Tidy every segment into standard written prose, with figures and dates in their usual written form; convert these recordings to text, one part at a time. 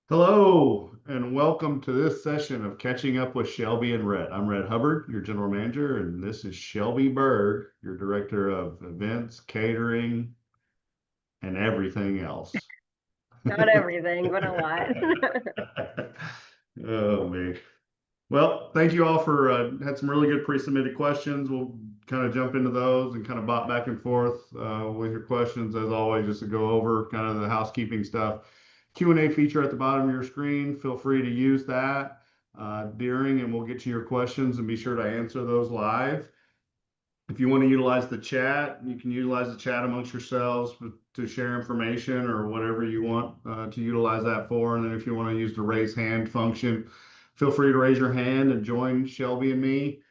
Hello, and welcome to this session of Catching Up with Shelby and Rhett. I'm Rhett Hubbard, your general manager, and this is Shelby Berg, your director of events, catering, and everything else. Not everything, but a lot. Oh, me. Well, thank you all for had some really good pre-submitted questions. We'll kind of jump into those and kind of bop back and forth with your questions as always, just to go over kind of the housekeeping stuff. Q&A feature at the bottom of your screen. Feel free to use that during, and we'll get to your questions and be sure to answer those live. If you want to utilize the chat, you can utilize the chat amongst yourselves to share information or whatever you want to utilize that for. And then if you want to use the raise hand function, feel free to raise your hand and join Shelby and me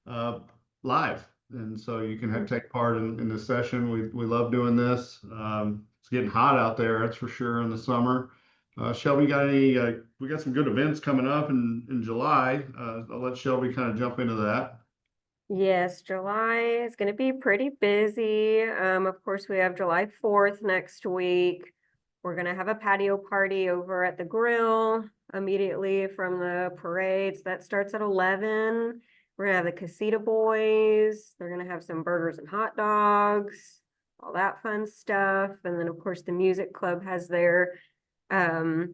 uh, live. And so you can take part in this session. We love doing this. It's getting hot out there, that's for sure, in the summer. Shelby, got any? We got some good events coming up in July. I'll let Shelby kind of jump into that. Yes, July is going to be pretty busy. Of course, we have July 4th next week. We're going to have a patio party over at the grill immediately from the parades. That starts at 11. We're going to have the Casita Boys. They're going to have some burgers and hot dogs, all that fun stuff. And then, of course, the music club has their um,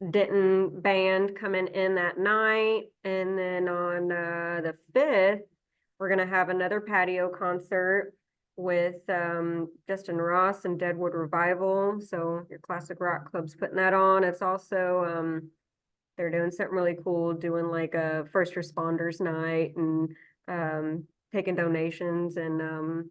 Denton band coming in that night. And then on the 5th, we're going to have another patio concert with Justin Ross and Deadwood Revival. So your classic rock club's putting that on. It's also they're doing something really cool, doing like a first responders night and taking donations, and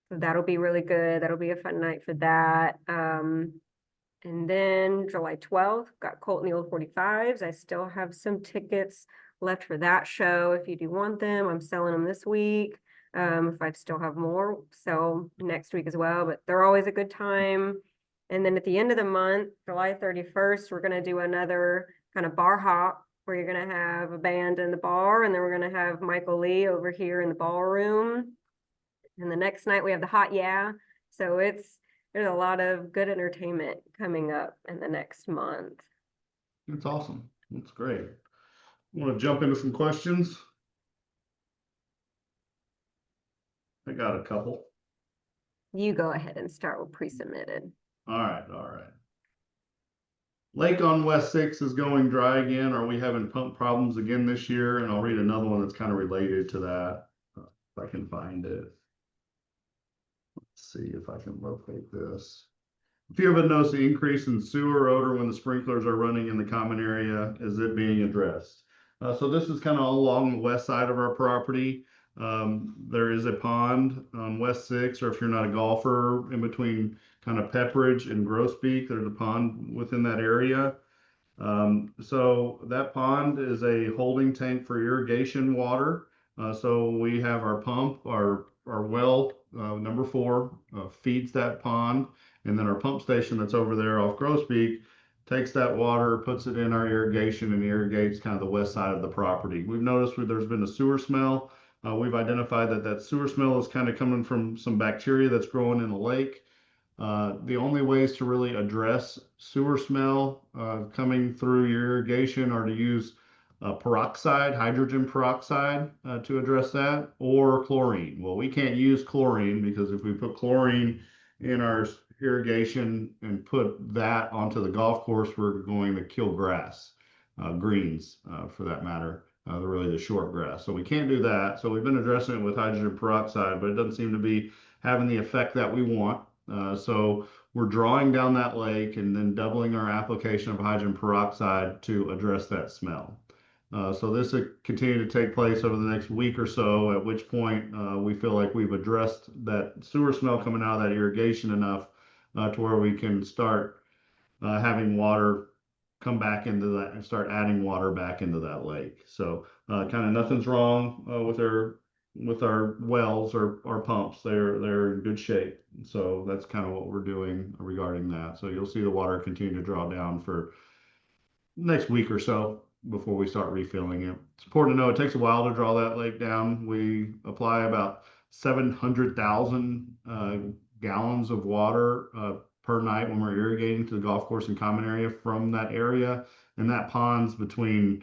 so that'll be really good. That'll be a fun night for that. And then July 12th, got Colt and the Old 45s. I still have some tickets left for that show. If you do want them, I'm selling them this week. If I still have more, sell next week as well, but they're always a good time. And then at the end of the month, July 31st, we're going to do another kind of bar hop where you're going to have a band in the bar, and then we're going to have Michael Lee over here in the ballroom. And the next night we have the Hot Yeah. So there's a lot of good entertainment coming up in the next month. That's awesome. That's great. Want to jump into some questions? I got a couple. You go ahead and start with pre-submitted. All right, all right. Lake on West 6 is going dry again. Are we having pump problems again this year? And I'll read another one that's kind of related to that, if I can find it. Let's see if I can locate this. If you ever notice the increase in sewer odor when the sprinklers are running in the common area, is it being addressed? So this is kind of along the west side of our property. There is a pond on West 6, or if you're not a golfer, in between kind of Pepperidge and Grosbeak, there's a pond within that area. So that pond is a holding tank for irrigation water. So we have our pump, our well, number 4, feeds that pond, and then our pump station that's over there off Grosbeak takes that water, puts it in our irrigation, and irrigates kind of the west side of the property. We've noticed where there's been a sewer smell. We've identified that that sewer smell is kind of coming from some bacteria that's growing in the lake. The only ways to really address sewer smell coming through your irrigation are to use peroxide, hydrogen peroxide, to address that, or chlorine. Well, we can't use chlorine because if we put chlorine in our irrigation and put that onto the golf course, we're going to kill grass, greens for that matter, really the short grass. So we can't do that. So we've been addressing it with hydrogen peroxide, but it doesn't seem to be having the effect that we want. So we're drawing down that lake and then doubling our application of hydrogen peroxide to address that smell. So this will continue to take place over the next week or so, at which point we feel like we've addressed that sewer smell coming out of that irrigation enough to where we can start having water come back into that and start adding water back into that lake. So kind of nothing's wrong with our wells or our pumps. They're in good shape. So that's kind of what we're doing regarding that. So you'll see the water continue to draw down for next week or so before we start refilling it. It's important to know it takes a while to draw that lake down. We apply about 700,000 gallons of water per night when we're irrigating to the golf course and common area from that area. And that pond's between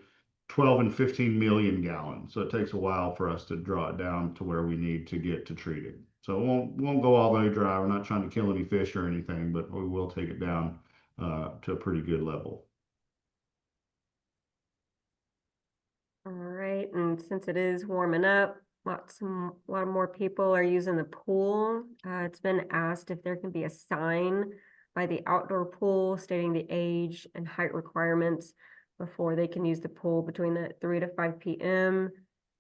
12 and 15 million gallons. So it takes a while for us to draw it down to where we need to get to treat it. So it won't go all the way dry. We're not trying to kill any fish or anything, but we will take it down to a pretty good level. All right, and since it is warming up, a lot more people are using the pool. It's been asked if there can be a sign by the outdoor pool stating the age and height requirements before they can use the pool between the 3 to 5 p.m.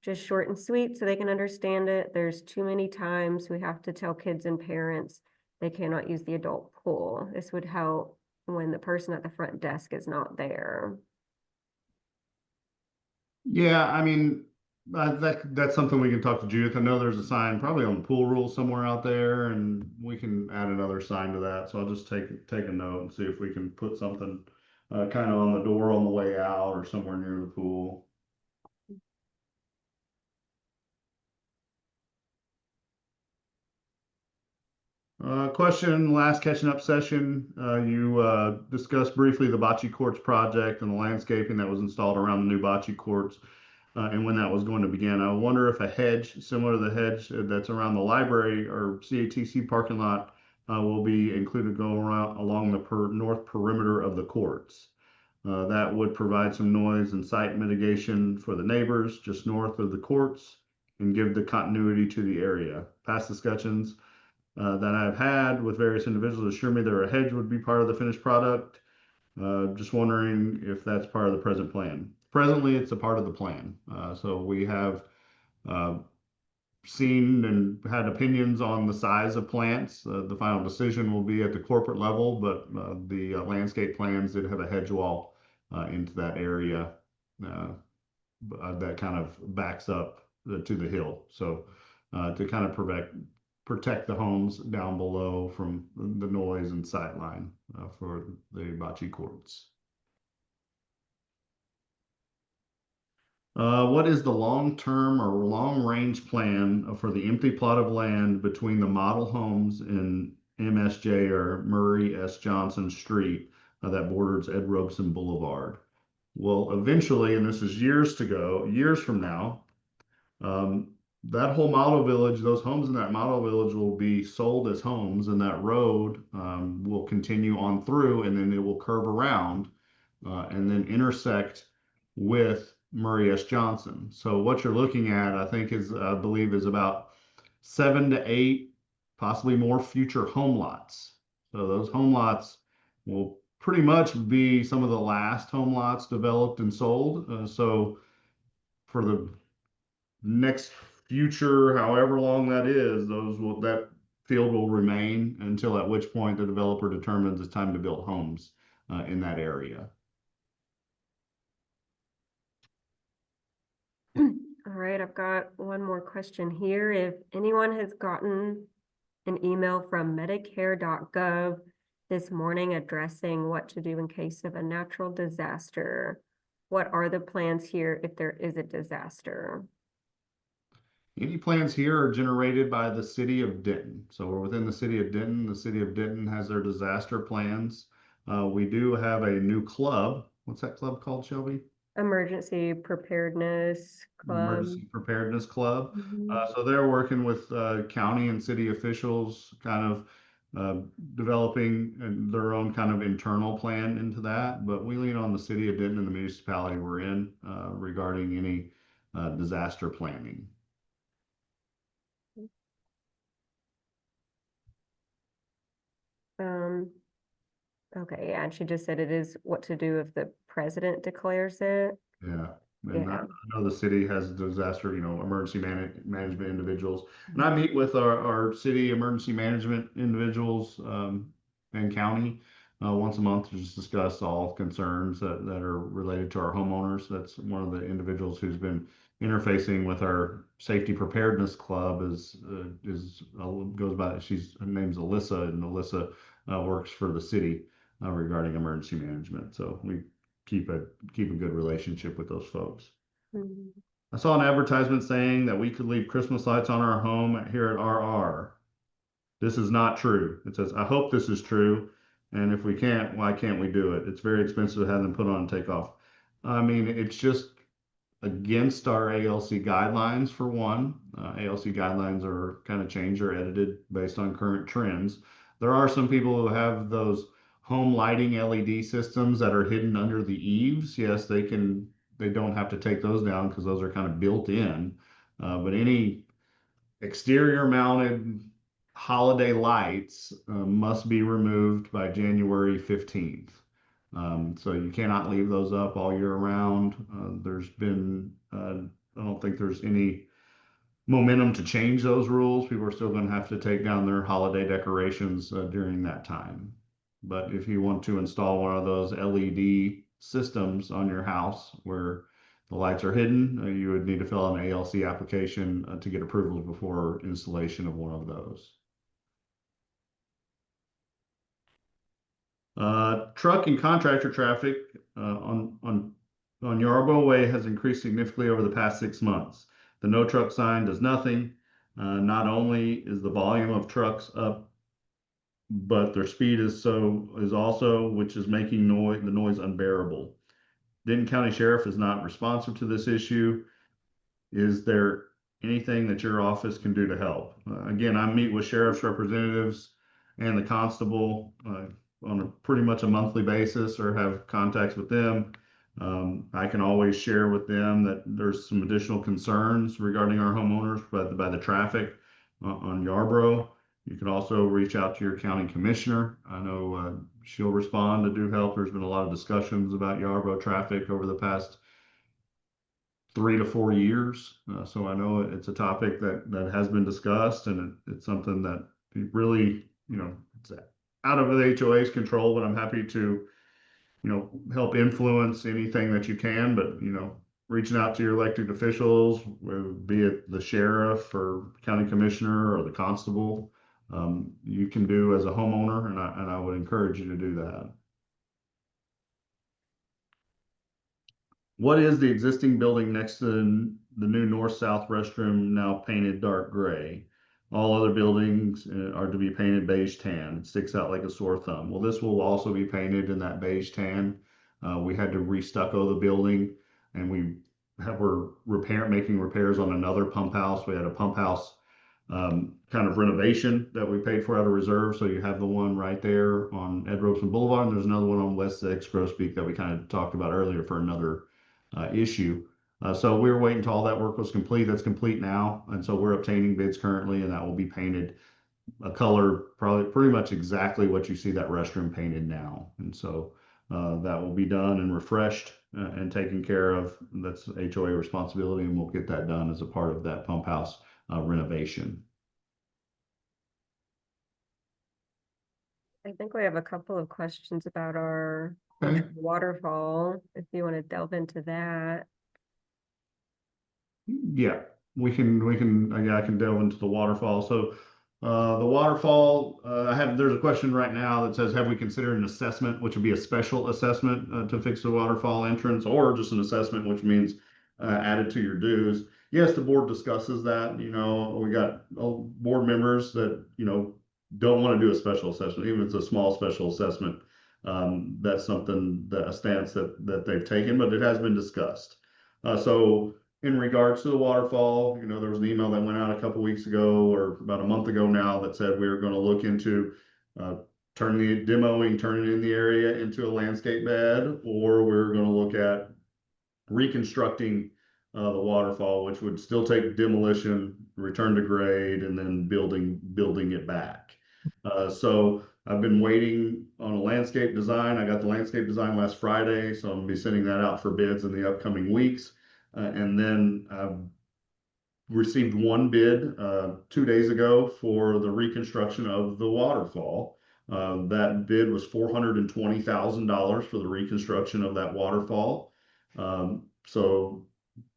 Just short and sweet so they can understand it. There's too many times we have to tell kids and parents they cannot use the adult pool. This would help when the person at the front desk is not there. Yeah, I mean, that's something we can talk to Judith. I know there's a sign probably on the pool rules somewhere out there, and we can add another sign to that. So I'll just take a note and see if we can put something kind of on the door on the way out or somewhere near the pool. Question, last catching up session, you discussed briefly the bocce courts project and the landscaping that was installed around the new bocce courts and when that was going to begin. I wonder if a hedge similar to the hedge that's around the library or CATC parking lot will be included go around along the north perimeter of the courts. That would provide some noise and sight mitigation for the neighbors just north of the courts and give the continuity to the area. Past discussions that I've had with various individuals assure me that a hedge would be part of the finished product. Just wondering if that's part of the present plan. Presently, it's a part of the plan. So we have uh, seen and had opinions on the size of plants. The final decision will be at the corporate level, but the landscape plans did have a hedge wall into that area uh, that kind of backs up to the hill. So to kind of protect the homes down below from the noise and sight line for the bocce courts. What is the long-term or long-range plan for the empty plot of land between the model homes in MSJ or Murray S. Johnson Street that borders Ed Robeson Boulevard? Well, eventually, and this is years to go, years from now, um, that whole model village, those homes in that model village will be sold as homes, and that road will continue on through, and then it will curve around and then intersect with Murray S. Johnson. So what you're looking at, I think, is I believe is about 7 to 8, possibly more future home lots. So those home lots will pretty much be some of the last home lots developed and sold. So for the next future, however long that is, that field will remain until at which point the developer determines it's time to build homes in that area. All right, I've got one more question here. If anyone has gotten an email from Medicare.gov this morning addressing what to do in case of a natural disaster, what are the plans here if there is a disaster? Any plans here are generated by the city of Denton. So we're within the city of Denton. The city of Denton has their disaster plans. We do have a new club. What's that club called, Shelby? Emergency Preparedness Club. Emergency Preparedness Club. Mhm. So they're working with county and city officials, kind of developing their own kind of internal plan into that. But we lean on the city of Denton and the municipality we're in regarding any disaster planning. Um, okay, yeah, and she just said it is what to do if the president declares it. Yeah. And I Yeah. know the city has disaster, emergency management individuals. And I meet with our city emergency management individuals and county once a month to just discuss all concerns that are related to our homeowners. That's one of the individuals who's been interfacing with our safety preparedness club goes by, her name's Alyssa, and Alyssa works for the city regarding emergency management. So we keep a good relationship with those folks. Mhm. I saw an advertisement saying that we could leave Christmas lights on our home here at RR. This is not true. It says, I hope this is true. And if we can't, why can't we do it? It's very expensive to have them put on and take off. I mean, it's just against our ALC guidelines for one. ALC guidelines are kind of changed or edited based on current trends. There are some people who have those home lighting LED systems that are hidden under the eaves. Yes, they don't have to take those down because those are kind of built in. But any exterior mounted holiday lights must be removed by January 15th. So you cannot leave those up all year round. I don't think there's any momentum to change those rules. People are still going to have to take down their holiday decorations during that time. But if you want to install one of those LED systems on your house where the lights are hidden, you would need to fill out an ALC application to get approval before installation of one of those. Truck and contractor traffic on Yarborough Way has increased significantly over the past 6 months. The no truck sign does nothing. Not only is the volume of trucks up, but their speed is also, which is making the noise unbearable. Denton County Sheriff is not responsive to this issue. Is there anything that your office can do to help? Again, I meet with sheriff's representatives and the constable on a pretty much a monthly basis or have contacts with them. I can always share with them that there's some additional concerns regarding our homeowners by the traffic on Yarborough. You can also reach out to your county commissioner. I know she'll respond to do help. There's been a lot of discussions about Yarborough traffic over the past 3 to 4 years. So I know it's a topic that has been discussed, and it's something that really, it's out of the HOA's control, but I'm happy to, help influence anything that you can, but, reaching out to your elected officials, be it the sheriff or county commissioner or the constable, you can do as a homeowner, and I would encourage you to do that. What is the existing building next to the new north-south restroom now painted dark gray? All other buildings are to be painted beige tan. It sticks out like a sore thumb. Well, this will also be painted in that beige tan. We had to re-stucco the building, and we're making repairs on another pump house. We had a pump house kind of renovation that we paid for out of reserve. So you have the one right there on Ed Robeson Boulevard, and there's another one on West 6 Grosbeak that we kind of talked about earlier for another issue. So we were waiting until all that work was complete. That's complete now. And so we're obtaining bids currently, and that will be painted a color probably pretty much exactly what you see that restroom painted now. And so that will be done and refreshed and taken care of. That's HOA responsibility, and we'll get that done as a part of that pump house renovation. I think we have a couple of questions about our Okay. waterfall, if you want to delve into that. Yeah, yeah, I can delve into the waterfall. So, the waterfall, there's a question right now that says, have we considered an assessment, which would be a special assessment, to fix the waterfall entrance, or just an assessment, which means, added to your dues? Yes, the board discusses that. We got board members that, don't want to do a special assessment, even if it's a small special assessment. That's a stance that they've taken, but it has been discussed. So in regards to the waterfall, there was an email that went out a couple weeks ago or about a month ago now that said we were going to look into turning in the area into a landscape bed, or we're going to look at reconstructing the waterfall, which would still take demolition, return to grade, and then building it back. So I've been waiting on a landscape design. I got the landscape design last Friday, so I'm gonna be sending that out for bids in the upcoming weeks. And then I've received one bid 2 days ago for the reconstruction of the waterfall. That bid was $420,000 for the reconstruction of that waterfall. So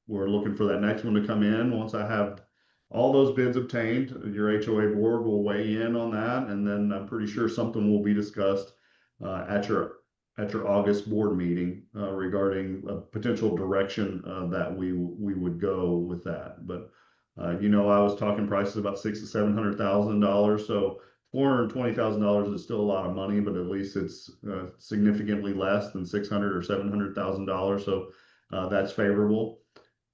we're looking for that next one to come in. Once I have all those bids obtained, your HOA board will weigh in on that, and then I'm pretty sure something will be discussed at your August board meeting regarding a potential direction that we would go with that. But I was talking prices about $600,000 to $700,000. So $420,000 is still a lot of money, but at least it's significantly less than 600 or $700,000. So that's favorable.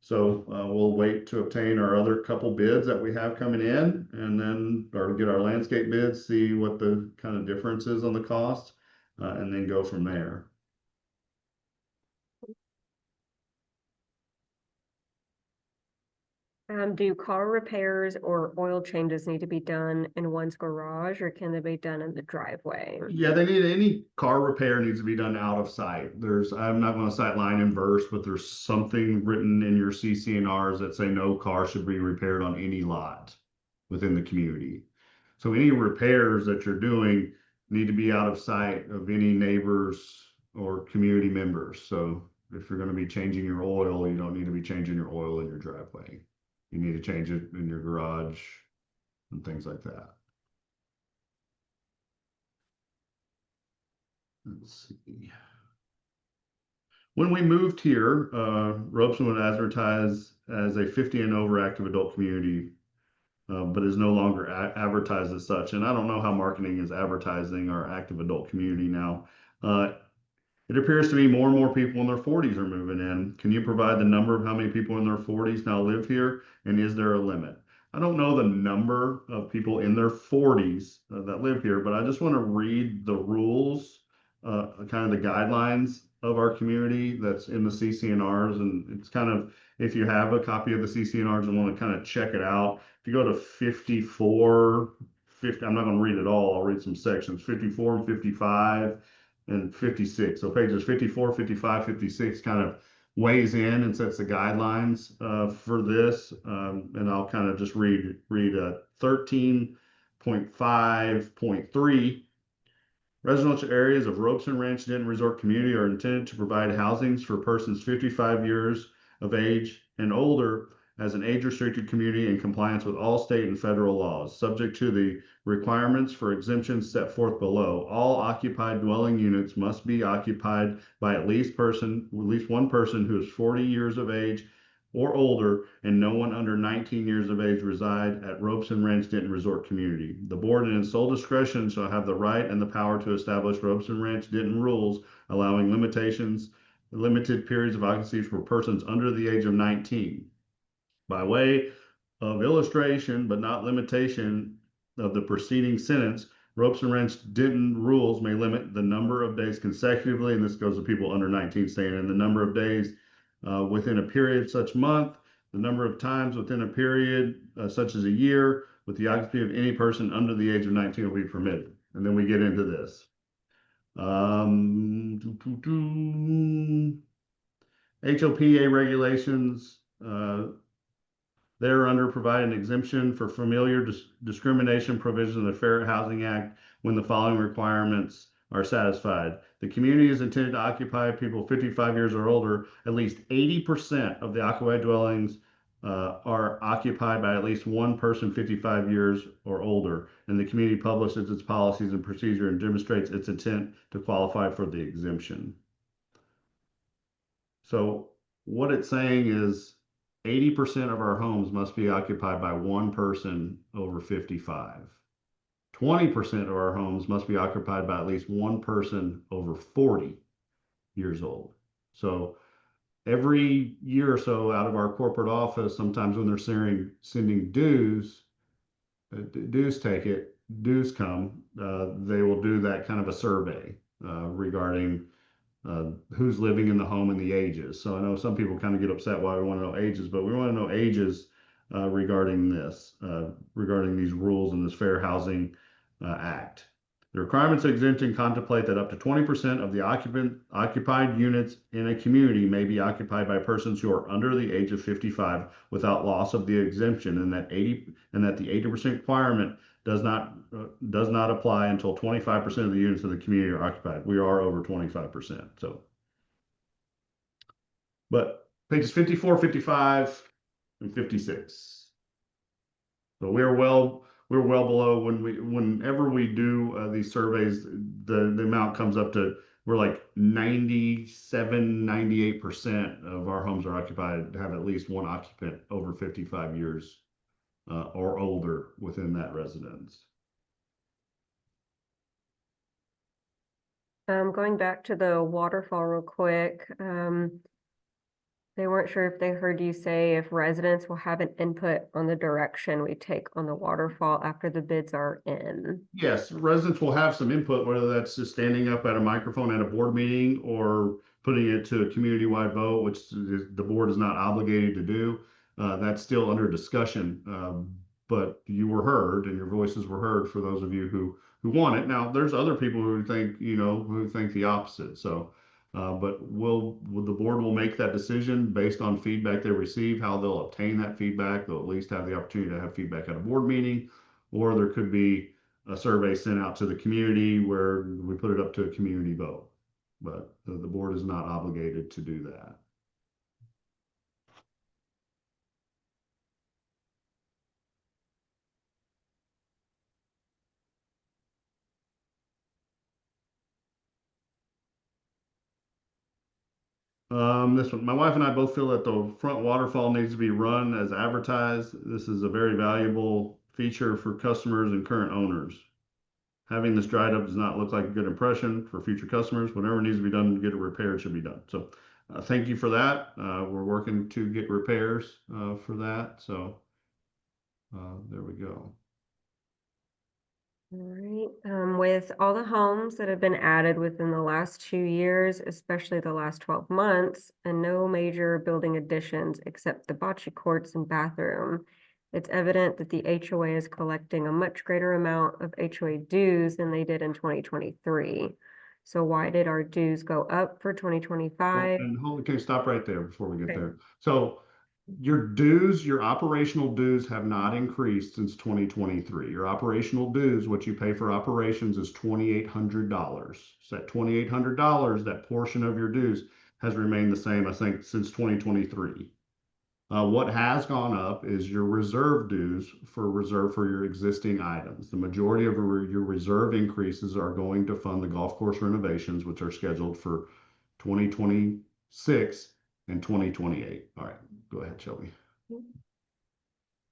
So we'll wait to obtain our other couple bids that we have coming in, and then or get our landscape bids, see what the kind of difference is on the cost, and then go from there. Do car repairs or oil changes need to be done in one's garage, or can they be done in the driveway? Yeah, they need any car repair needs to be done out of sight. I'm not going to cite line and verse, but there's something written in your CCNRs that say no car should be repaired on any lot within the community. So any repairs that you're doing need to be out of sight of any neighbors or community members. So if you're going to be changing your oil, you don't need to be changing your oil in your driveway. You need to change it in your garage and things like that. Let's see. When we moved here, Robeson would advertise as a 50 and over active adult community, but is no longer advertised as such. And I don't know how marketing is advertising our active adult community now. It appears to me more and more people in their 40s are moving in. Can you provide the number of how many people in their 40s now live here? And is there a limit? I don't know the number of people in their 40s that live here, but I just want to read the rules, kind of the guidelines of our community that's in the CCNRs. And it's kind of, if you have a copy of the CCNRs and want to kind of check it out, if you go to 54, 50, I'm not going to read it all, I'll read some sections, 54 and 55 and 56. So pages 54, 55, 56 kind of weighs in and sets the guidelines for this. And I'll kind of just read 13.5.3. Residential areas of Robeson Ranch Den Resort Community are intended to provide housings for persons 55 years of age and older as an age-restricted community in compliance with all state and federal laws, subject to the requirements for exemptions set forth below. All occupied dwelling units must be occupied by at least one person who is 40 years of age or older, and no one under 19 years of age reside at Robeson Ranch Denton Resort Community. The board in its sole discretion shall have the right and the power to establish Robeson Ranch Denton rules, allowing limited periods of occupancy for persons under the age of 19. By way of illustration, but not limitation of the preceding sentence, Robeson Ranch Denton rules may limit the number of days consecutively, and this goes to people under 19 staying in, the number of days within a period such month, the number of times within a period such as a year, with the occupancy of any person under the age of 19 will be permitted. And then we get into this. HOPA regulations, thereunder provide an exemption for familiar discrimination provisions of the Fair Housing Act when the following requirements are satisfied. The community is intended to occupy people 55 years or older. At least 80% of the occupied dwellings are occupied by at least one person 55 years or older, and the community publishes its policies and procedure and demonstrates its intent to qualify for the exemption. So what it's saying is 80% of our homes must be occupied by one person over 55. 20% of our homes must be occupied by at least one person over 40 years old. So every year or so out of our corporate office, sometimes when they're sending dues come, they will do that kind of a survey regarding who's living in the home and the ages. So I know some people kind of get upset why we want to know ages, but we want to know ages regarding these rules in this Fair Housing Act. The requirements of exemption contemplate that up to 20% of the occupied units in a community may be occupied by persons who are under the age of 55 without loss of the exemption, and that the 80% requirement does not apply until 25% of the units of the community are occupied. We are over 25%. So, but pages 54, 55, and 56. So we're well below whenever we do these surveys, the amount comes up to, we're like 97, 98% of our homes are occupied, have at least one occupant over 55 years or older within that residence. Going back to the waterfall real quick, they weren't sure if they heard you say if residents will have an input on the direction we take on the waterfall after the bids are in. Yes, residents will have some input, whether that's just standing up at a microphone at a board meeting or putting it to a community-wide vote, which the board is not obligated to do. That's still under discussion, but you were heard and your voices were heard for those of you who want it. Now, there's other people who think, who think the opposite. So, but the board will make that decision based on feedback they receive, how they'll obtain that feedback. They'll at least have the opportunity to have feedback at a board meeting, or there could be a survey sent out to the community where we put it up to a community vote. But the board is not obligated to do that. This one, my wife and I both feel that the front waterfall needs to be run as advertised. This is a very valuable feature for customers and current owners. Having this dried up does not look like a good impression for future customers. Whatever needs to be done to get it repaired should be done. So thank you for that. We're working to get repairs for that. So there we go. All right, with all the homes that have been added within the last 2 years, especially the last 12 months, and no major building additions except the bocce courts and bathroom, it's evident that the HOA is collecting a much greater amount of HOA dues than they did in 2023. So why did our dues go up for Well, 2025? and hold, can you stop right there before we get Okay. there? So your dues, your operational dues have not increased since 2023. Your operational dues, what you pay for operations is $2,800. So that $2,800, that portion of your dues has remained the same, I think, since 2023. What has gone up is your reserve dues for your existing items. The majority of your reserve increases are going to fund the golf course renovations, which are scheduled for 2026 and 2028. All right, go ahead, Shelby.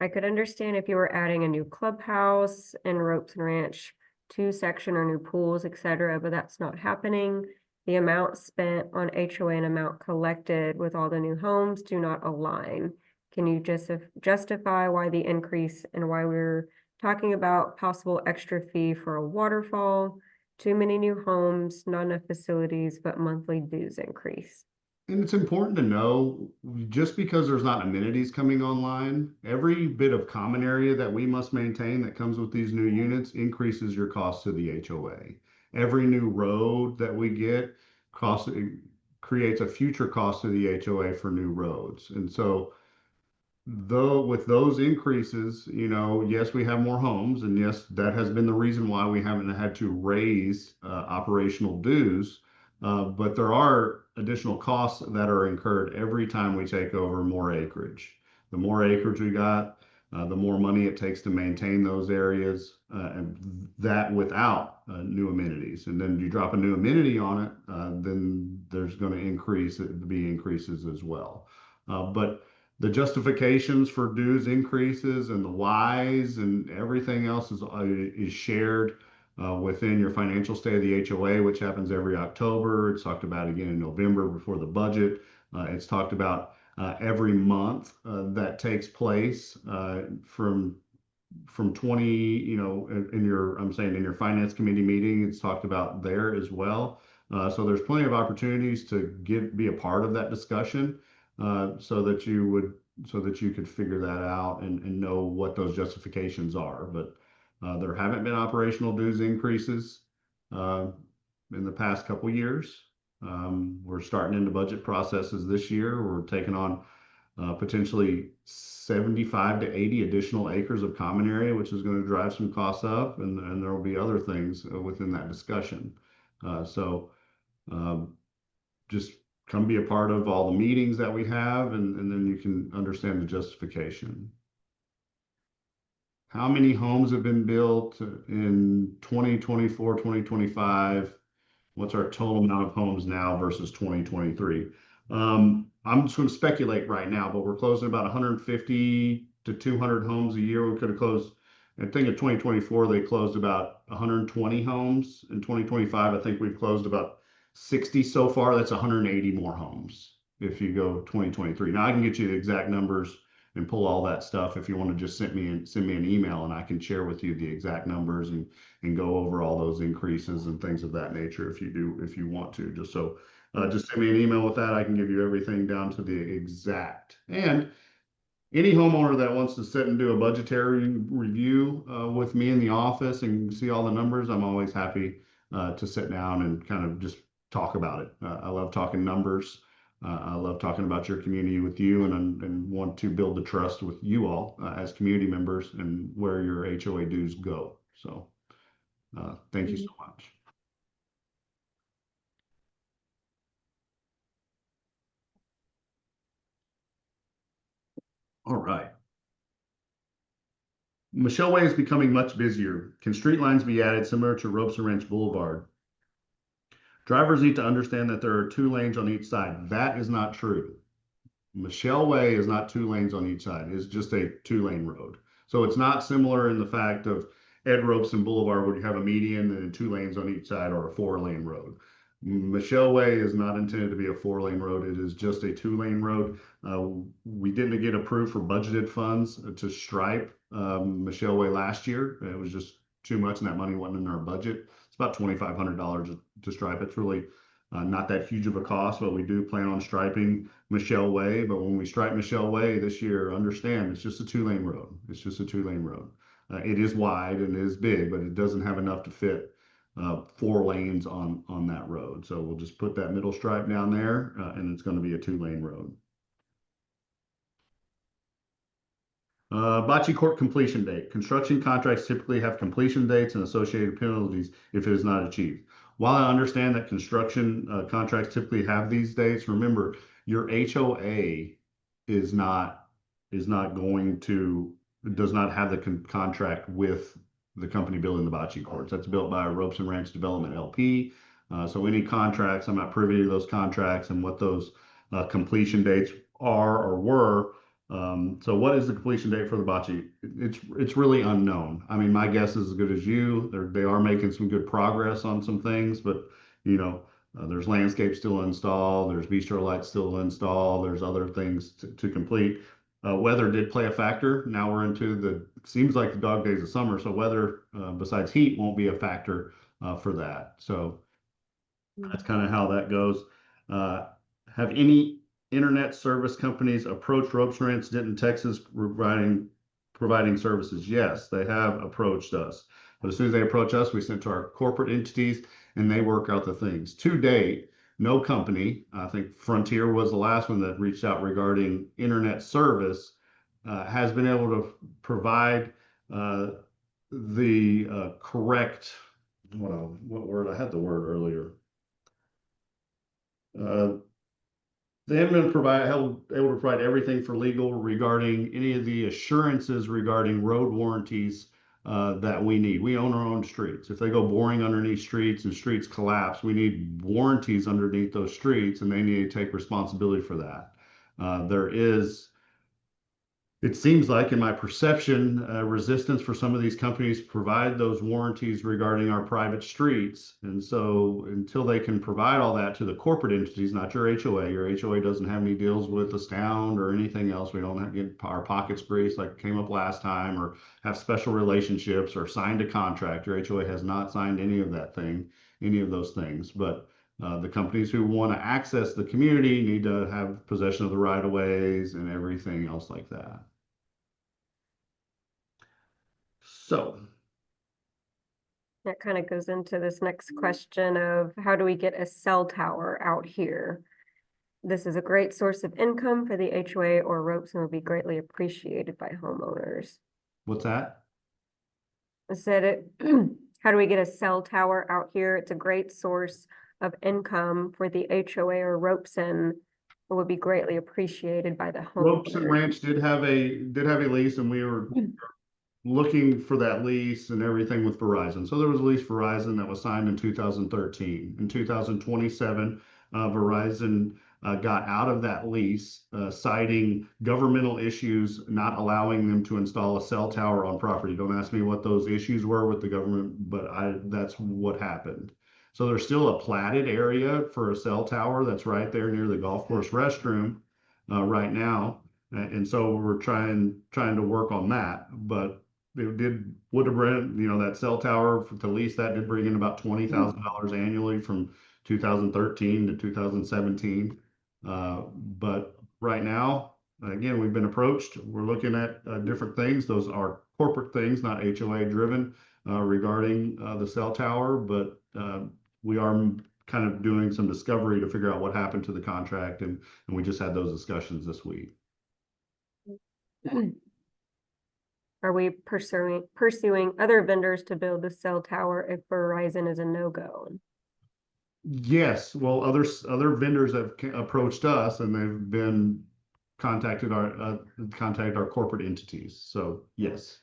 I could understand if you were adding a new clubhouse and ropes and ranch, two section or new pools, etc., but that's not happening. The amount spent on HOA and amount collected with all the new homes do not align. Can you just justify why the increase and why we're talking about possible extra fee for a waterfall? Too many new homes, not enough facilities, but monthly dues increase. And it's important to know, just because there's not amenities coming online, every bit of common area that we must maintain that comes with these new units increases your cost to the HOA. Every new road that we get cost, creates a future cost to the HOA for new roads. And so though with those increases, yes, we have more homes, and yes, that has been the reason why we haven't had to raise operational dues. But there are additional costs that are incurred every time we take over more acreage. The more acreage we got, the more money it takes to maintain those areas, and that without new amenities. And then you drop a new amenity on it, then there's going to be increases as well. But the justifications for dues increases and the whys and everything else is shared within your financial state of the HOA, which happens every October. It's talked about again in November before the budget. It's talked about every month that takes place from 20, I'm saying in your finance committee meeting, it's talked about there as well. So there's plenty of opportunities to be a part of that discussion, so that you could figure that out and know what those justifications are. But there haven't been operational dues increases in the past couple years. We're starting into budget processes this year. We're taking on potentially 75 to 80 additional acres of common area, which is going to drive some costs up, and there will be other things within that discussion. So just come be a part of all the meetings that we have, and then you can understand the justification. How many homes have been built in 2024, 2025? What's our total amount of homes now versus 2023? I'm just going to speculate right now, but we're closing about 150 to 200 homes a year. We could have closed I think in 2024, they closed about 120 homes. In 2025, I think we've closed about 60 so far. That's 180 more homes if you go 2023. Now I can get you the exact numbers and pull all that stuff if you want to just send me an email and I can share with you the exact numbers and go over all those increases and things of that nature if you want to. Just send me an email with that. I can give you everything down to the exact. And any homeowner that wants to sit and do a budgetary review with me in the office and see all the numbers, I'm always happy to sit down and kind of just talk about it. I love talking numbers. I love talking about your community with you and want to build the trust with you all as community members and where your HOA dues go. So thank you so much. All right. Michelle Way is becoming much busier. Can street lines be added similar to Ropes and Ranch Boulevard? Drivers need to understand that there are 2 lanes on each side. That is not true. Michelle Way is not 2 lanes on each side. It's just a 2 lane road. So it's not similar in the fact of Ed Robeson Boulevard where you have a median and 2 lanes on each side or a 4 lane road. Michelle Way is not intended to be a 4 lane road. It is just a 2 lane road. We didn't get approved for budgeted funds to stripe Michelle Way last year. It was just too much and that money wasn't in our budget. It's about $2,500 to stripe. It's really not that huge of a cost, but we do plan on striping Michelle Way. But when we stripe Michelle Way this year, understand it's just a 2 lane road. It's just a 2 lane road. It is wide and it is big, but it doesn't have enough to fit 4 lanes on that road. So we'll just put that middle stripe down there and it's going to be a 2 lane road. Bocce court completion date. Construction contracts typically have completion dates and associated penalties if it is not achieved. While I understand that construction contracts typically have these dates, remember your HOA is not going to does not have the contract with the company building the bocce courts. That's built by Ropes and Ranch Development LP. So any contracts, I'm not privy to those contracts and what those completion dates are or were. So what is the completion date for the bocce? It's really unknown. I mean, my guess is as good as you. They are making some good progress on some things, but there's landscape still installed, there's bistro lights still installed, there's other things to complete. Weather did play a factor. Now we're into seems like the dog days of summer, so weather besides heat won't be a factor for that. So that's kind of how that goes. Have any internet service companies approached Ropes Ranch Denton, Texas, providing services? Yes, they have approached us. But as soon as they approach us, we send to our corporate entities and they work out the things. To date, no company, I think Frontier was the last one that reached out regarding internet service, has been able to provide the correct, what word? I had the word earlier. They haven't been able to provide everything for legal regarding any of the assurances regarding road warranties that we need. We own our own streets. If they go boring underneath streets and streets collapse, we need warranties underneath those streets and they need to take responsibility for that. It seems like, in my perception, resistance for some of these companies to provide those warranties regarding our private streets. And so until they can provide all that to the corporate entities, not your HOA doesn't have any deals with Astound or anything else. We don't have to get our pockets greased like came up last time or have special relationships or signed a contract. Your HOA has not signed any of those things. But the companies who want to access the community need to have possession of the right of ways and everything else like that. So that kind of goes into this next question of how do we get a cell tower out here? This is a great source of income for the HOA or Ropes and will be greatly appreciated by homeowners. What's that? I said how do we get a cell tower out here? It's a great source of income for the HOA or Ropes and would be greatly appreciated by the homeowner. Ropes and Ranch did have a lease, and we were looking for that lease and everything with Verizon. So there was a lease Verizon that was signed in 2013. In 2027, Verizon got out of that lease, citing governmental issues not allowing them to install a cell tower on property. Don't ask me what those issues were with the government, but that's what happened. So there's still a platted area for a cell tower that's right there near the golf course restroom right now. And so we're trying to work on that. But would have been, that cell tower to lease that did bring in about $20,000 annually from 2013 to 2017. But right now, again, we've been approached. We're looking at different things. Those are corporate things, not HOA driven, regarding the cell tower. But we are kind of doing some discovery to figure out what happened to the contract, and we just had those discussions this week. Are we pursuing other vendors to build the cell tower if Verizon is a no-go? Yes, well, other vendors have approached us, and they've been contacted our corporate entities. So yes.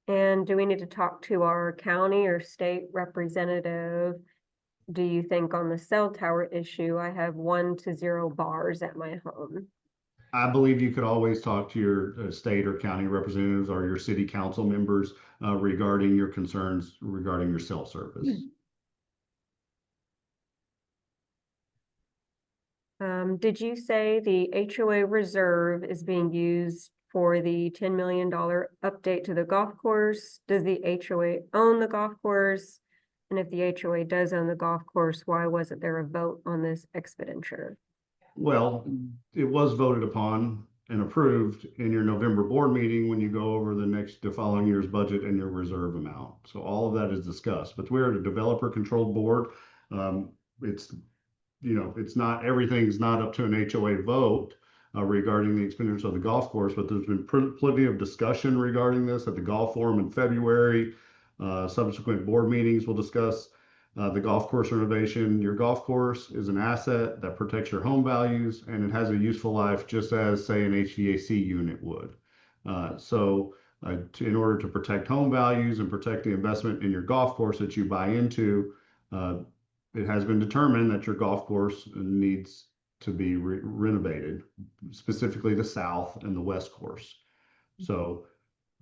And do we need to talk to our county or state representative? Do you think on the cell tower issue, I have 1 to 0 bars at my home? I believe you could always talk to your state or county representatives or your city council members regarding your concerns regarding your cell service. Did you say the HOA reserve is being used for the $10 million update to the golf course? Does the HOA own the golf course? And if the HOA does own the golf course, why wasn't there a vote on this expenditure? Well, it was voted upon and approved in your November board meeting when you go over the following year's budget and your reserve amount. So all of that is discussed, but we're a developer controlled board. It's it's not, everything's not up to an HOA vote regarding the expenditures of the golf course, but there's been plenty of discussion regarding this at the golf forum in February. Subsequent board meetings will discuss the golf course renovation. Your golf course is an asset that protects your home values, and it has a useful life just as, say, an HVAC unit would. In order to protect home values and protect the investment in your golf course that you buy into, it has been determined that your golf course needs to be renovated, specifically the south and the west course. So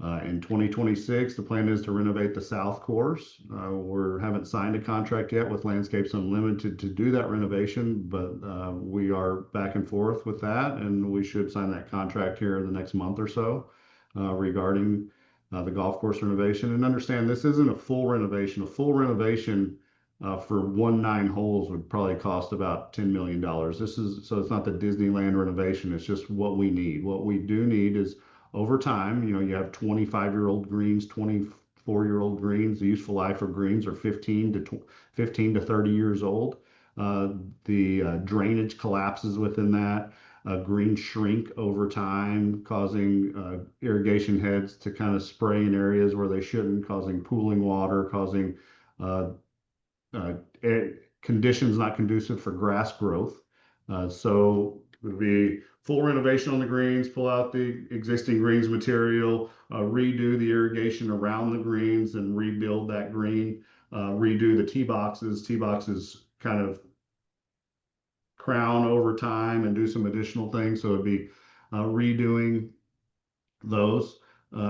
in 2026, the plan is to renovate the south course. We haven't signed a contract yet with Landscapes Unlimited to do that renovation, but we are back and forth with that, and we should sign that contract here in the next month or so regarding the golf course renovation. And understand, this isn't a full renovation. A full renovation for 9 holes would probably cost about $10 million. So it's not the Disneyland renovation. It's just what we need. What we do need is, over time, you have 25-year-old greens, 24-year-old greens. The useful life of greens are 15 to 30 years old. The drainage collapses within that. Greens shrink over time, causing irrigation heads to kind of spray in areas where they shouldn't, causing pooling water, causing conditions not conducive for grass growth. So it would be full renovation on the greens, pull out the existing greens material, redo the irrigation around the greens and rebuild that green, redo the tee boxes. Tee boxes kind of crown over time and do some additional things. So it'd be redoing those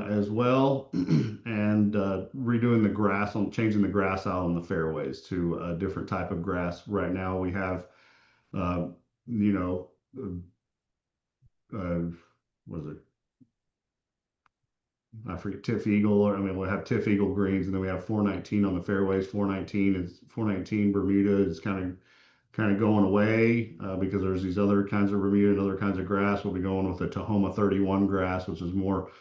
as well, and redoing the grass, changing the grass out on the fairways to a different type of grass. Right now we have, what is it? I forget, Tiff Eagle, or we'll have Tiff Eagle greens, and then we have 419 on the fairways. 419 Bermuda is kind of going away because there's these other kinds of Bermuda and other kinds of grass. We'll be going with the Tahoma 31 grass, which is more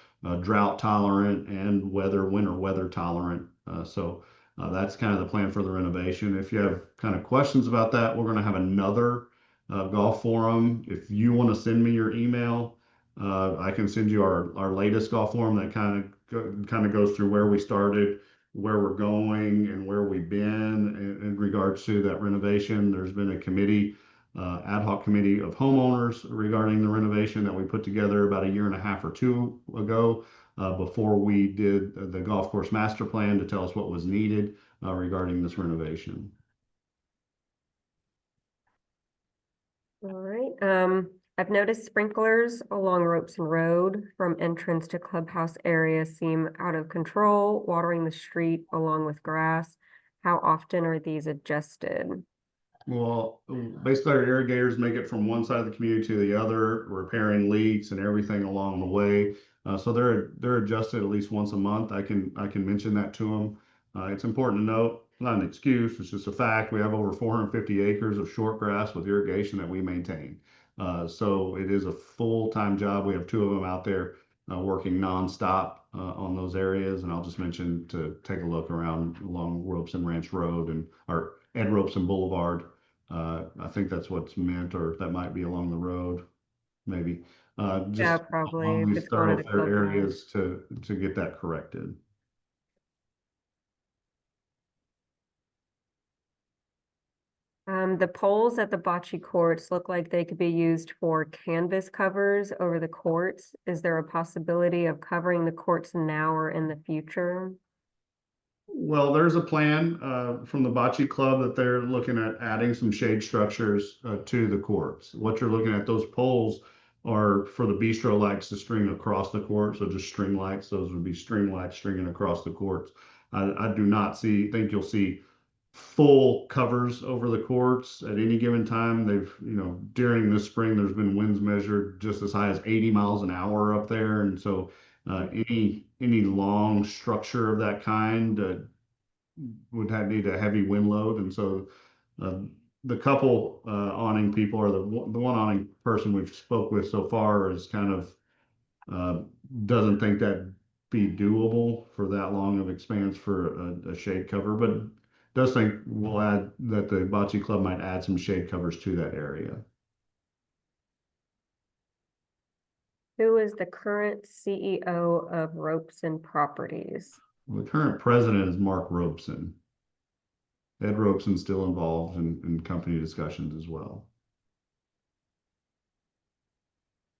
drought tolerant and winter weather tolerant. So that's kind of the plan for the renovation. If you have kind of questions about that, we're going to have another golf forum. If you want to send me your email, I can send you our latest golf forum that kind of goes through where we started, where we're going, and where we've been in regards to that renovation. There's been a committee, ad hoc committee of homeowners regarding the renovation that we put together about 1.5 or 2 years ago, before we did the golf course master plan to tell us what was needed regarding this renovation. All right, I've noticed sprinklers along Robeson Road from entrance to clubhouse area seem out of control, watering the street along with grass. How often are these adjusted? Well, basically our irrigators make it from one side of the community to the other, repairing leaks and everything along the way. So they're adjusted at least once a month. I can mention that to them. It's important to note, not an excuse, it's just a fact. We have over 450 acres of short grass with irrigation that we maintain. So it is a full-time job. We have two of them out there working nonstop on those areas. And I'll just mention to take a look around along Robeson Ranch Road and or Ed Robeson Boulevard. I think that's what's meant, or that might be along the road, maybe. Yeah, Just probably along if these it's going to the thoroughfare clubhouse. areas to get that corrected. The poles at the bocce courts look like they could be used for canvas covers over the courts. Is there a possibility of covering the courts now or in the future? Well, there's a plan from the Bocce Club that they're looking at adding some shade structures to the courts. What you're looking at, those poles are for the bistro lights to string across the court. So just string lights, those would be string lights stringing across the courts. I do not think you'll see full covers over the courts at any given time. During this spring, there's been winds measured just as high as 80 miles an hour up there. And so any long structure of that kind need a heavy wind load, and so uh, the couple awning people or the one awning person we've spoke with so far is kind of uh, doesn't think that be doable for that long of expanse for a shade cover, but does think we'll add that the bocce club might add some shade covers to that area. Who is the current CEO of Ropes and Properties? The current president is Mark Robeson. Ed Robeson's still involved in company discussions as well.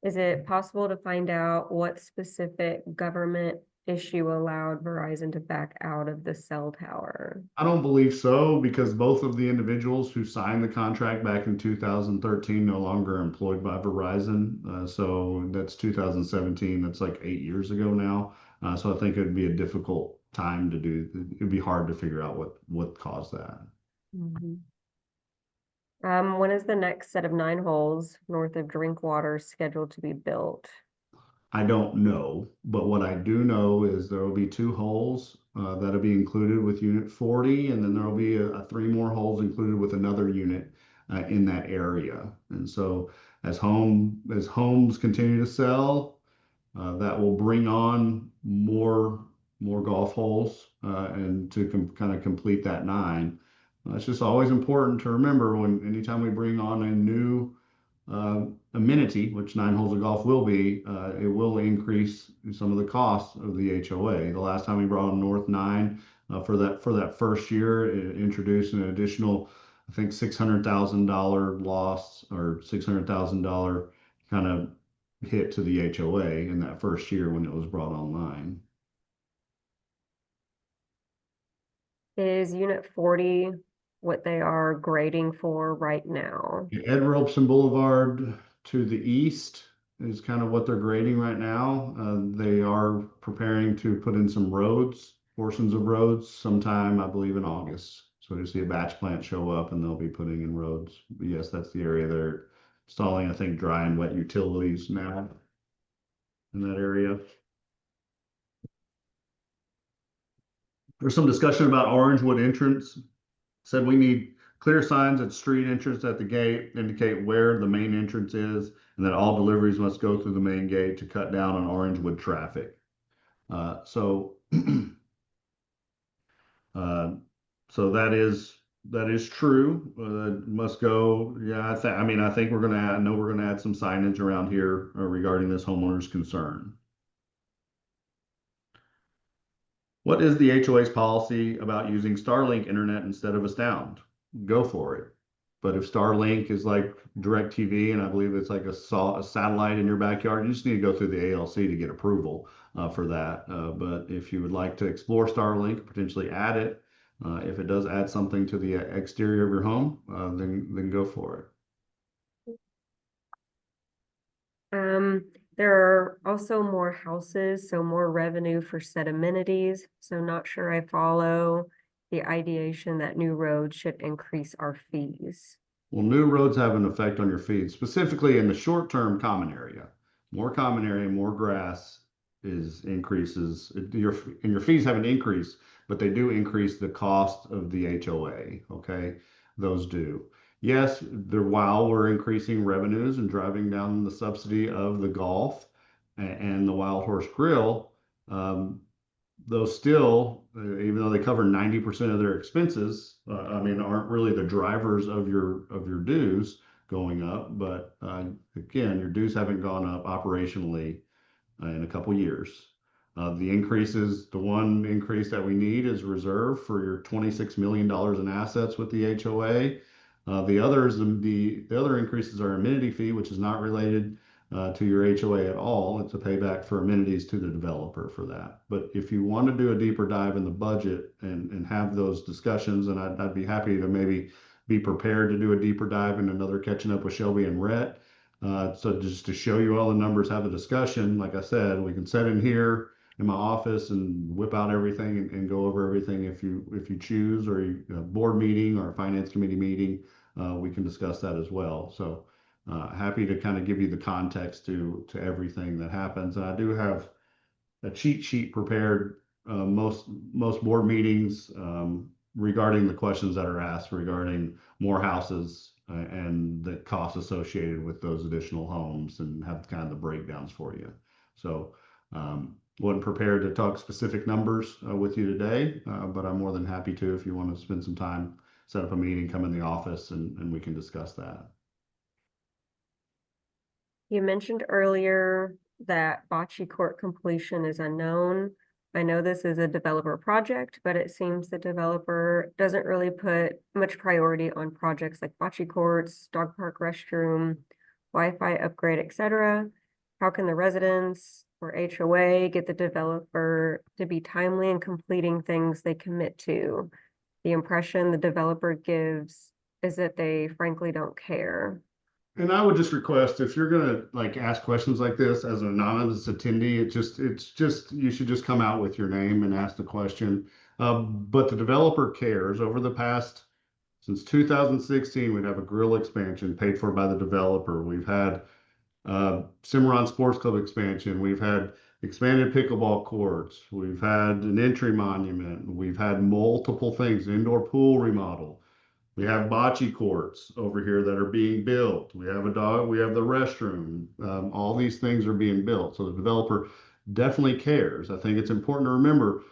Is it possible to find out what specific government issue allowed Verizon to back out of the cell tower? I don't believe so because both of the individuals who signed the contract back in 2013 no longer employed by Verizon. So that's 2017. That's like 8 years ago now. So I think it'd be a difficult time to do. It'd be hard to figure out what caused that. Mhm. When is the next set of 9 holes north of Drinkwater scheduled to be built? I don't know, but what I do know is there will be two holes that'll be included with Unit 40, and then there will be three more holes included with another unit in that area. And so, as homes continue to sell, that will bring on more golf holes and to kind of complete that nine. It's just always important to remember anytime we bring on a new amenity, which 9 holes of golf will be, it will increase some of the costs of the HOA. The last time we brought on North Nine for that first year, it introduced an additional, I think, $600,000 loss or $600,000 kind of hit to the HOA in that first year when it was brought online. Is Unit 40 what they are grading for right now? Ed Robeson Boulevard to the east is kind of what they're grading right now. They are preparing to put in some roads, portions of roads, sometime, I believe, in August. So you see a batch plant show up and they'll be putting in roads. But yes, that's the area they're installing, I think, dry and wet utilities now in that area. There's some discussion about Orangewood entrance. Said we need clear signs at street entrance at the gate indicate where the main entrance is, and that all deliveries must go through the main gate to cut down on Orangewood traffic. So, uh, so that is true. Must go. Yeah, I think we're gonna add. I know we're gonna add some signage around here regarding this homeowner's concern. What is the HOA's policy about using Starlink internet instead of Astound? Go for it. But if Starlink is like DirecTV, and I believe it's like a satellite in your backyard, you just need to go through the ALC to get approval for that. But if you would like to explore Starlink, potentially add it, if it does add something to the exterior of your home, then go for it. Um, there are also more houses, so more revenue for said amenities. So not sure I follow the ideation that new roads should increase our fees. Well, new roads have an effect on your feed, specifically in the short term common area. More common area, more grass is increases your fees haven't increased, but they do increase the cost of the HOA. Okay, those do. Yes, while we're increasing revenues and driving down the subsidy of the golf and the Wild Horse Grill, um, those still, even though they cover 90% of their expenses, I mean, aren't really the drivers of your dues going up. But again, your dues haven't gone up operationally in a couple years. The increases, the one increase that we need is reserve for your $26 million in assets with the HOA. The other increases are amenity fee, which is not related to your HOA at all. It's a payback for amenities to the developer for that. But if you want to do a deeper dive in the budget and have those discussions, and I'd be happy to maybe be prepared to do a deeper dive in another catching up with Shelby and Rhett. So just to show you all the numbers, have a discussion. Like I said, we can sit in here in my office and whip out everything and go over everything if you choose, or a board meeting or a finance committee meeting, we can discuss that as well. So happy to kind of give you the context to everything that happens. And I do have a cheat sheet prepared most board meetings regarding the questions that are asked regarding more houses and the costs associated with those additional homes, and have kind of the breakdowns for you. So wasn't prepared to talk specific numbers with you today, but I'm more than happy to if you want to spend some time, set up a meeting, come in the office, and we can discuss that. You mentioned earlier that bocce court completion is unknown. I know this is a developer project, but it seems the developer doesn't really put much priority on projects like bocce courts, dog park restroom, Wi-Fi upgrade, etc. How can the residents or HOA get the developer to be timely in completing things they commit to? The impression the developer gives is that they frankly don't care. And I would just request, if you're gonna like ask questions like this as an anonymous attendee, it's just you should just come out with your name and ask the question. But the developer cares. Over the past, since 2016, we'd have a grill expansion paid for by the developer. We've had Cimarron Sports Club expansion. We've had expanded pickleball courts. We've had an entry monument. We've had multiple things, indoor pool remodel. We have bocce courts over here that are being built. We have a dog, we have the restroom. All these things are being built. So the developer definitely cares. I think it's important to remember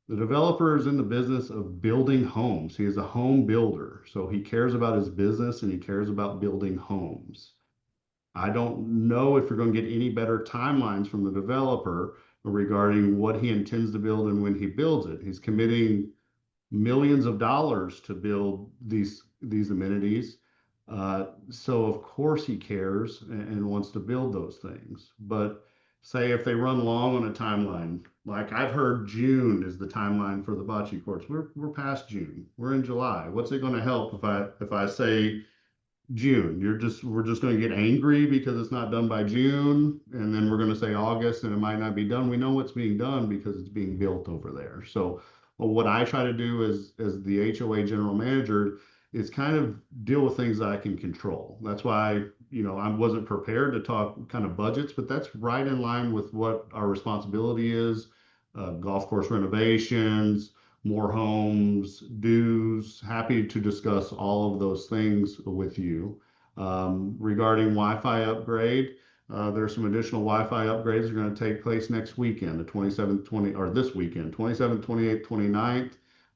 the developer is in the business of building homes. He is a home builder. So he cares about his business and he cares about building homes. I don't know if you're going to get any better timelines from the developer regarding what he intends to build and when he builds it. He's committing millions of dollars to build these amenities. So of course he cares and wants to build those things. But say if they run long on a timeline, like I've heard June is the timeline for the bocce courts. We're past June. We're in July. What's it going to help if I say June? We're just going to get angry because it's not done by June, and then we're going to say August and it might not be done. We know what's being done because it's being built over there. So what I try to do as the HOA general manager is kind of deal with things that I can control. That's why, I wasn't prepared to talk kind of budgets, but that's right in line with what our responsibility is. Golf course renovations, more homes, dues. Happy to discuss all of those things with you. Regarding Wi-Fi upgrade, there's some additional Wi-Fi upgrades that are going to take place next weekend, the 27th, 20, or this weekend, 27th, 28th, 29th.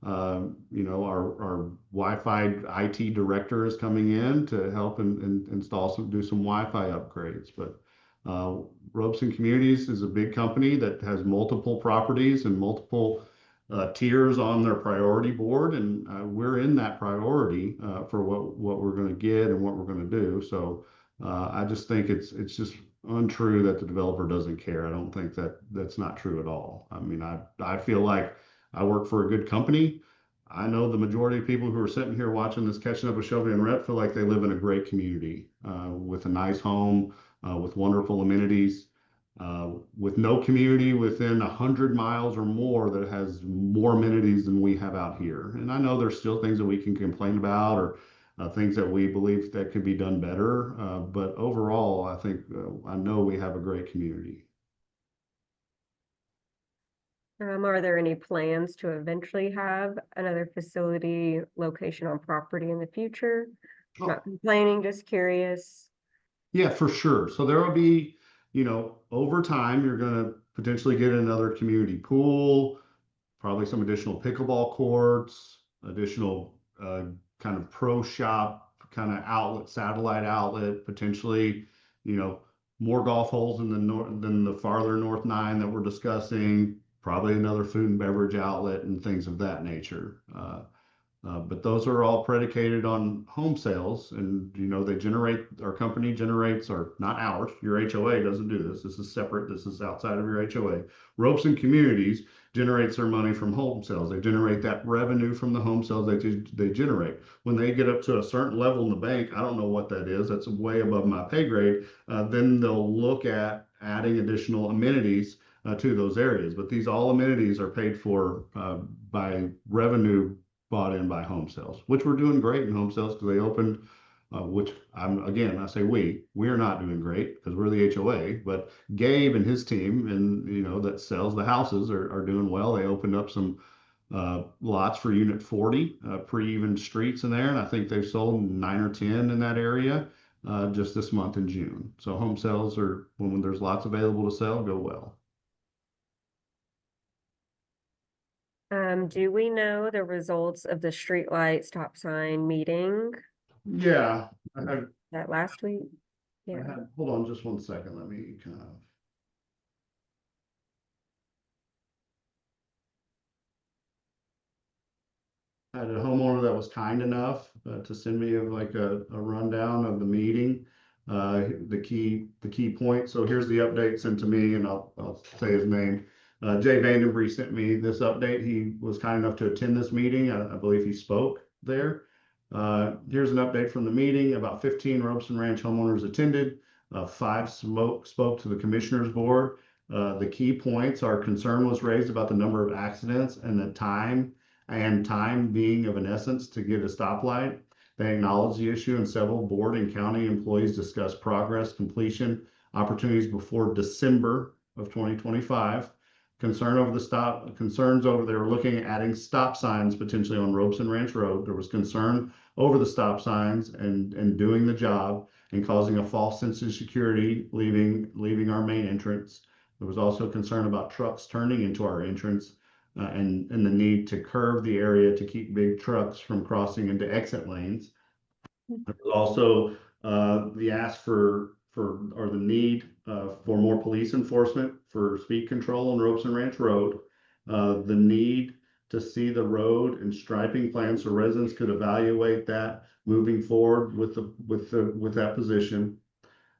Our Wi-Fi IT director is coming in to help and install do some Wi-Fi upgrades. But Robeson Communities is a big company that has multiple properties and multiple tiers on their priority board, and we're in that priority for what we're going to get and what we're going to do. So I just think it's just untrue that the developer doesn't care. I don't think that's not true at all. I mean, I feel like I work for a good company. I know the majority of people who are sitting here watching this catching up with Shelby and Rhett feel like they live in a great community with a nice home, with wonderful amenities. With no community within 100 miles or more that has more amenities than we have out here. And I know there's still things that we can complain about or things that we believe that could be done better. But overall, I think I know we have a great community. Are there any plans to eventually have another facility location on property in the future? Oh, Not complaining, just curious. yeah, for sure. So there will be, over time, you're going to potentially get another community pool, probably some additional pickleball courts, additional kind of pro shop kind of outlet, satellite outlet, potentially, you know, more golf holes in the north than the farther north nine that we're discussing, probably another food and beverage outlet and things of that nature. But those are all predicated on home sales, and they generate. Our company generates, or not ours. Your HOA doesn't do this. This is separate. This is outside of your HOA. Ropes and Communities generates their money from home sales. They generate that revenue from the home sales they generate. When they get up to a certain level in the bank, I don't know what that is. That's way above my pay grade. Then they'll look at adding additional amenities to those areas. But these all amenities are paid for by revenue bought in by home sales, which we're doing great in home sales because they opened, which I say we are not doing great because we're the HOA, but Gabe and his team and, that sells the houses are doing well. They opened up some lots for unit 40, pre-even streets in there. And I think they've sold 9 or 10 in that area just this month in June. So home sales are, when there's lots available to sell, go well. Do we know the results of the streetlight stop sign meeting Yeah, I had, that last week? I Yeah. had, hold on just one second. Let me kind of. I had a homeowner that was kind enough to send me like a rundown of the meeting, the key point. So here's the update sent to me, and I'll say his name. Jay Vandenbree sent me this update. He was kind enough to attend this meeting. I believe he spoke there. Here's an update from the meeting. About 15 Robeson Ranch homeowners attended. Five spoke to the commissioners board. The key points are concern was raised about the number of accidents and the time being of an essence to get a stoplight. They acknowledge the issue, and several board and county employees discussed progress, completion, opportunities before December of 2025. Concerns over they were looking at adding stop signs potentially on Robeson Ranch Road. There was concern over the stop signs and doing the job and causing a false sense of security leaving our main entrance. There was also concern about trucks turning into our entrance and the need to curve the area to keep big trucks from crossing into exit lanes. There was also the ask or the need for more police enforcement for speed control on Robeson Ranch Road. The need to see the road and striping plans so residents could evaluate that moving forward with that position.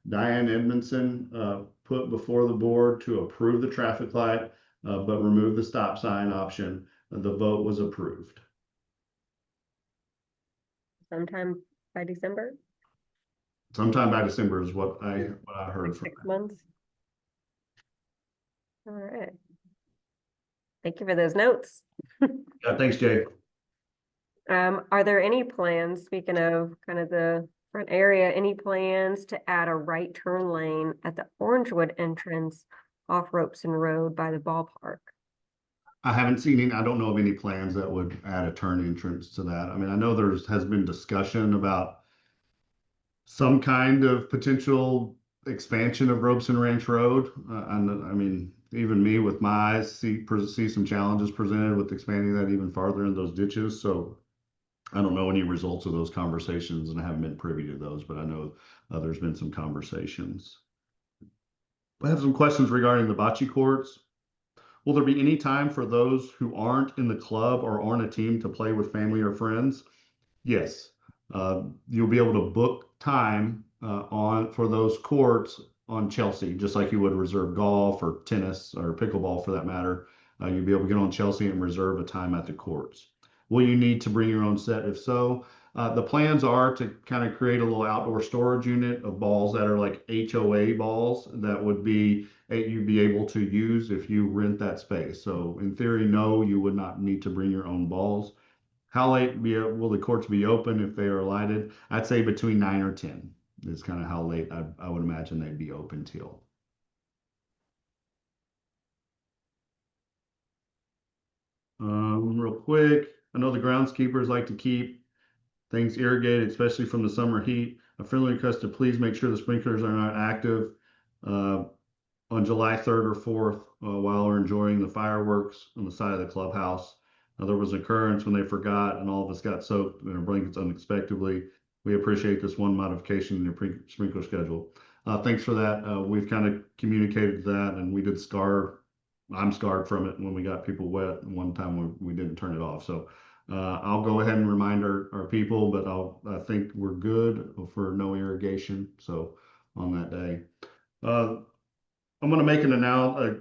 Diane Edmondson put before the board to approve the traffic light, but remove the stop sign option. The vote was approved. Sometime by December, Sometime by December is what I heard like from 6 months. All right. Thank you for those notes. them. Yeah, thanks, Jay. Are there any plans, speaking of kind of the front area, any plans to add a right turn lane at the Orangewood entrance off Robeson Road by the ballpark? I haven't seen any, I don't know of any plans that would add a turn entrance to that. I mean, I know has been discussion about some kind of potential expansion of Robeson Ranch Road. And I mean, even me with my eyes see some challenges presented with expanding that even farther in those ditches. So I don't know any results of those conversations, and I haven't been privy to those, but I know there's been some conversations. I have some questions regarding the bocce courts. Will there be any time for those who aren't in the club or aren't a team to play with family or friends? Yes. You'll be able to book time for those courts on Chelsea, just like you would reserve golf or tennis or pickleball for that matter. You'll be able to get on Chelsea and reserve a time at the courts. Will you need to bring your own set? If so, The plans are to kind of create a little outdoor storage unit of balls that are like HOA balls that would be you'd be able to use if you rent that space. So in theory, no, you would not need to bring your own balls. How late will the courts be open if they are lighted? I'd say between 9 or 10 is kind of how late I would imagine they'd be open till. Real quick, I know the groundskeepers like to keep things irrigated, especially from the summer heat. A friendly request to please make sure the sprinklers are not active uh, on July 3rd or 4th while we're enjoying the fireworks on the side of the clubhouse. There was an occurrence when they forgot and all of us got soaked in our blankets unexpectedly. We appreciate this one modification in your sprinkler schedule. Thanks for that. We've kind of communicated that and we did I'm scarred from it when we got people wet one time we didn't turn it off. So I'll go ahead and remind our people, but I think we're good for no irrigation. So on that day. Uh, I'm going to make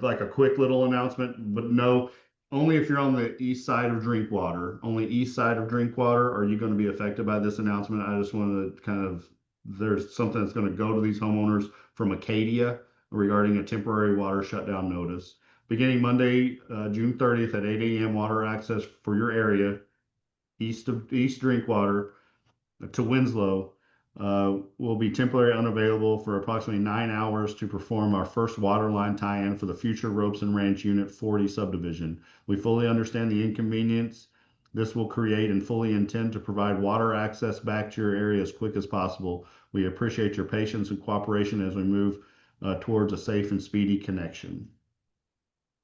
like a quick little announcement, but no, only if you're on the east side of Drinkwater, only east side of Drinkwater are you going to be affected by this announcement. I just want to there's something that's going to go to these homeowners from Acadia regarding a temporary water shutdown notice. Beginning Monday, June 30th at 8 a.m. water access for your area, East Drinkwater to Winslow will be temporarily unavailable for approximately 9 hours to perform our first water line tie-in for the future Ropes and Ranch Unit 40 subdivision. We fully understand the inconvenience this will create and fully intend to provide water access back to your area as quick as possible. We appreciate your patience and cooperation as we move towards a safe and speedy connection.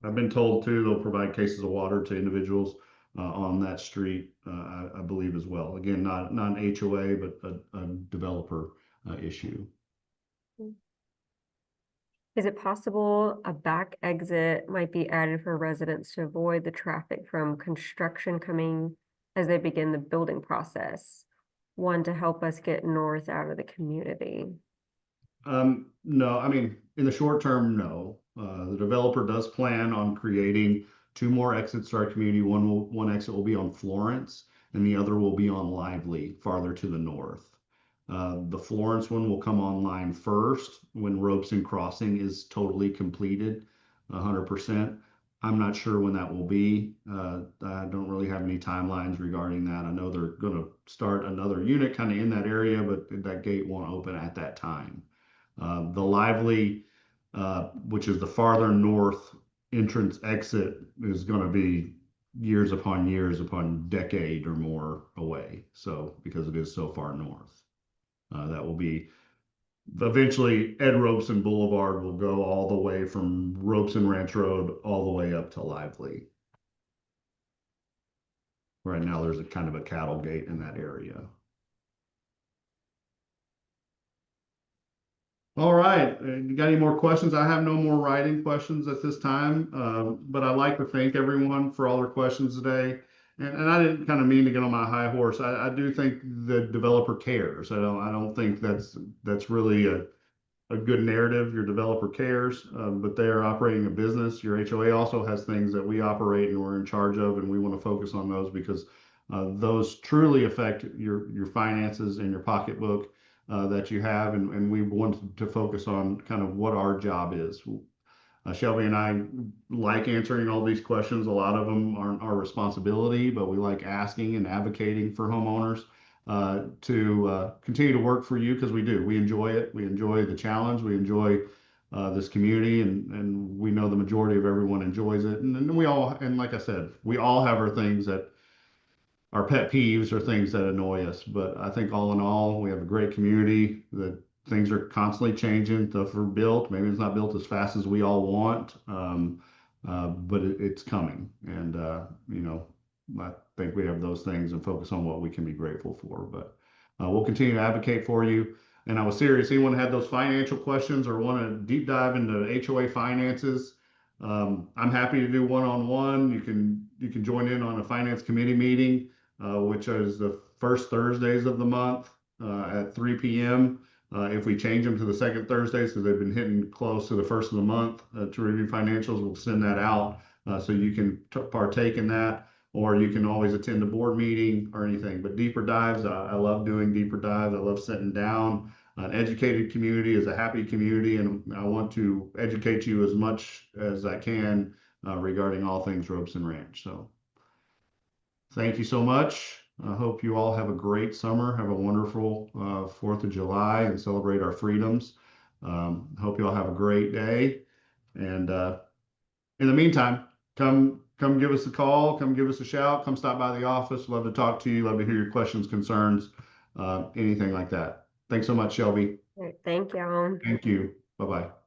I've been told too, they'll provide cases of water to individuals on that street, I believe as well. Again, not an HOA, but a developer issue. Is it possible a back exit might be added for residents to avoid the traffic from construction coming as they begin the building process? One to help us get north out of the community. No, I mean, in the short term, no. The developer does plan on creating two more exits to our community. One exit will be on Florence, and the other will be on Lively, farther to the north. The Florence one will come online first when Ropes and Crossing is totally completed, 100%. I'm not sure when that will be. I don't really have any timelines regarding that. I know they're going to start another unit kind of in that area, but that gate won't open at that time. The Lively, which is the farther north entrance exit, is going to be years upon decade or more away. So because it is so far north, that will be eventually Ed Robeson Boulevard will go all the way from Robeson Ranch Road all the way up to Lively. Right now, there's a kind of a cattle gate in that area. All right. You got any more questions? I have no more writing questions at this time, but I'd like to thank everyone for all their questions today. And I didn't kind of mean to get on my high horse. I do think the developer cares. I don't think that's really a good narrative. Your developer cares, but they are operating a business. Your HOA also has things that we operate and we're in charge of, and we want to focus on those because those truly affect your finances and your pocketbook that you have, and we wanted to focus on kind of what our job is. Shelby and I like answering all these questions. A lot of them aren't our responsibility, but we like asking and advocating for homeowners to continue to work for you because we do. We enjoy it. We enjoy the challenge. We enjoy this community, and we know the majority of everyone enjoys it. And we all, and like I said, we all have our things that our pet peeves are things that annoy us. But I think all in all, we have a great community that things are constantly changing. Stuff are built. Maybe it's not built as fast as we all want, but it's coming. And, I think we have those things and focus on what we can be grateful for. But we'll continue to advocate for you. And I was serious. Anyone had those financial questions or want to deep dive into HOA finances? I'm happy to do one-on-one. You can join in on a finance committee meeting, which is the first Thursdays of the month at 3 p.m. If we change them to the second Thursdays, because they've been hitting close to the first of the month to review financials, we'll send that out so you can partake in that. or you can always attend a board meeting or anything. But deeper dives, I love doing deeper dives. I love sitting down. An educated community is a happy community, and I want to educate you as much as I can regarding all things ropes and ranch. So thank you so much. I hope you all have a great summer. Have a wonderful 4th of July and celebrate our freedoms. Hope you all have a great day. And in the meantime, come give us a call, come give us a shout, come stop by the office. Love to talk to you. Love to hear your questions, concerns, anything like that. Thanks so much, Shelby. All right, thank you. Thank you. Bye-bye.